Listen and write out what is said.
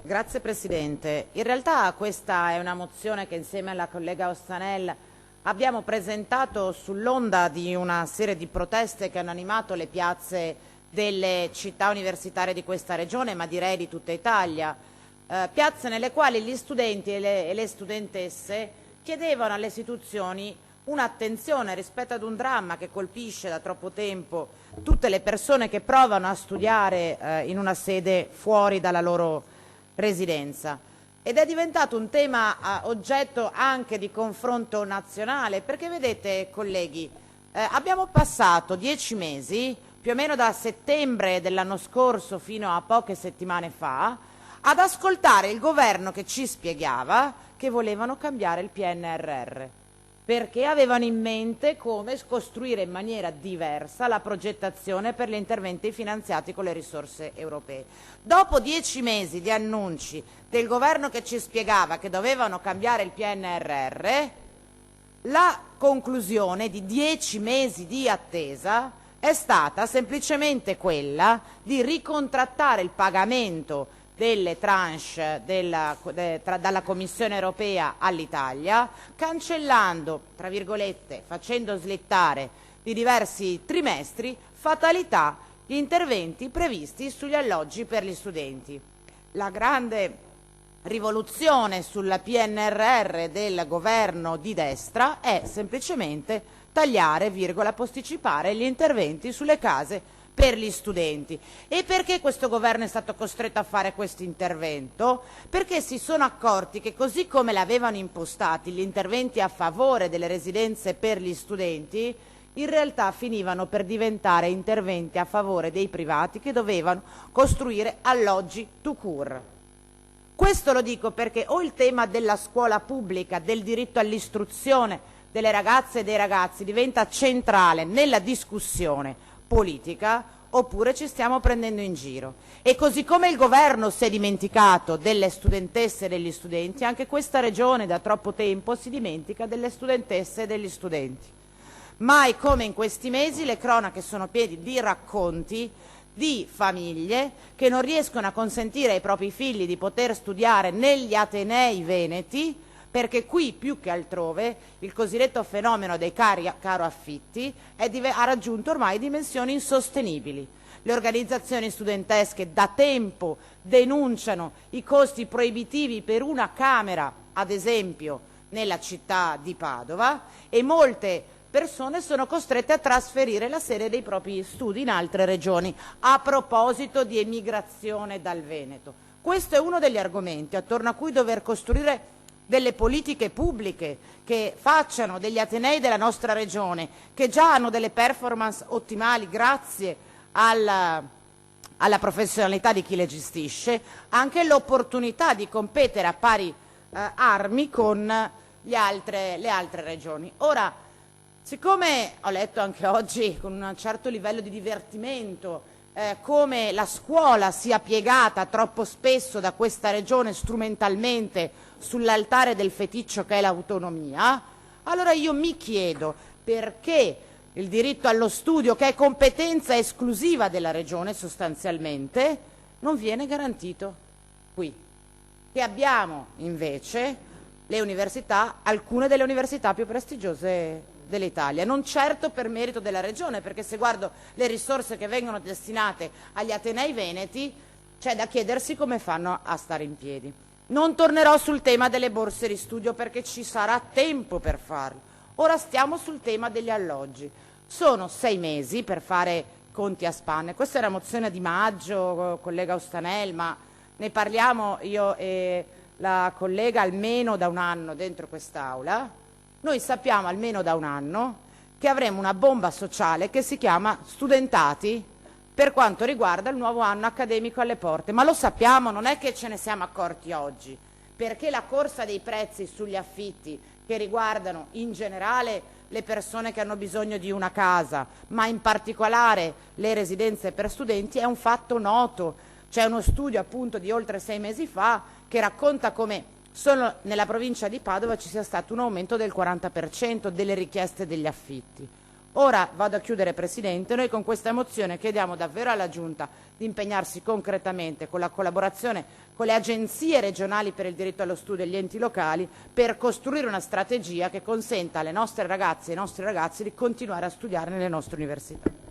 Grazie Presidente. In realtà questa è una mozione che insieme alla collega Ostanel abbiamo presentato sull'onda di una serie di proteste che hanno animato le piazze delle città universitarie di questa regione, ma direi di tutta Italia. Piazze nelle quali gli studenti e le studentesse chiedevano alle istituzioni un'attenzione rispetto ad un dramma che colpisce da troppo tempo tutte le persone che provano a studiare in una sede fuori dalla loro residenza. Ed è diventato un tema oggetto anche di confronto nazionale, perché vedete colleghi, abbiamo passato 10 mesi, più o meno da settembre dell'anno scorso fino a poche settimane fa, ad ascoltare il governo che ci spiegava che volevano cambiare il PNRR, perché avevano in mente come costruire in maniera diversa la progettazione per gli interventi finanziati con le risorse europee. Dopo 10 mesi di annunci del governo che ci spiegava che dovevano cambiare il PNRR, la conclusione di 10 mesi di attesa è stata semplicemente quella di ricontrattare il pagamento delle tranche dalla Commissione europea all'Italia, cancellando, tra virgolette, facendo slittare di diversi trimestri, fatalità, gli interventi previsti sugli alloggi per gli studenti. La grande rivoluzione sul PNRR del governo di destra è semplicemente tagliare, posticipare gli interventi sulle case per gli studenti. E perché questo governo è stato costretto a fare questo intervento? Perché si sono accorti che così come l'avevano impostati gli interventi a favore delle residenze per gli studenti, in realtà finivano per diventare interventi a favore dei privati che dovevano costruire alloggi tout court. Questo lo dico perché o il tema della scuola pubblica, del diritto all'istruzione delle ragazze e dei ragazzi diventa centrale nella discussione politica, oppure ci stiamo prendendo in giro. E così come il governo si è dimenticato delle studentesse e degli studenti, anche questa regione da troppo tempo si dimentica delle studentesse e degli studenti. Mai come in questi mesi le cronache sono piene di racconti di famiglie che non riescono a consentire ai propri figli di poter studiare negli atenei veneti, perché qui più che altrove il cosiddetto fenomeno dei caro affitti ha raggiunto ormai dimensioni insostenibili. Le organizzazioni studentesche da tempo denunciano i costi proibitivi per una camera, ad esempio, nella città di Padova, e molte persone sono costrette a trasferire la sede dei propri studi in altre regioni, a proposito di emigrazione dal Veneto. Questo è uno degli argomenti attorno a cui dover costruire delle politiche pubbliche che facciano degli atenei della nostra regione, che già hanno delle performance ottimali grazie alla professionalità di chi le gestisce, anche l'opportunità di competere a pari armi con le altre regioni. Ora, siccome ho letto anche oggi con un certo livello di divertimento come la scuola sia piegata troppo spesso da questa regione strumentalmente sull'altare del feticcio che è l'autonomia, allora io mi chiedo perché il diritto allo studio, che è competenza esclusiva della regione sostanzialmente, non viene garantito qui. Che abbiamo invece le università, alcune delle università più prestigiose dell'Italia, non certo per merito della regione, perché se guardo le risorse che vengono destinate agli atenei veneti c'è da chiedersi come fanno a stare in piedi. Non tornerò sul tema delle borse di studio perché ci sarà tempo per farlo. Ora stiamo sul tema degli alloggi. Sono 6 mesi per fare conti a spanne. Questa è una mozione di maggio, collega Ostanel, ma ne parliamo io e la collega almeno da un anno dentro quest'Aula. Noi sappiamo almeno da un anno che avremo una bomba sociale che si chiama studentati per quanto riguarda il nuovo anno accademico alle porte, ma lo sappiamo, non è che ce ne siamo accorti oggi, perché la corsa dei prezzi sugli affitti che riguardano in generale le persone che hanno bisogno di una casa, ma in particolare le residenze per studenti, è un fatto noto. C'è uno studio appunto di oltre 6 mesi fa che racconta come solo nella provincia di Padova ci sia stato un aumento del 40% delle richieste degli affitti. Ora vado a chiudere, Presidente. Noi con questa mozione chiediamo davvero alla Giunta di impegnarsi concretamente con la collaborazione con le agenzie regionali per il diritto allo studio e gli enti locali per costruire una strategia che consenta alle nostre ragazze e ai nostri ragazzi di continuare a studiare nelle nostre università.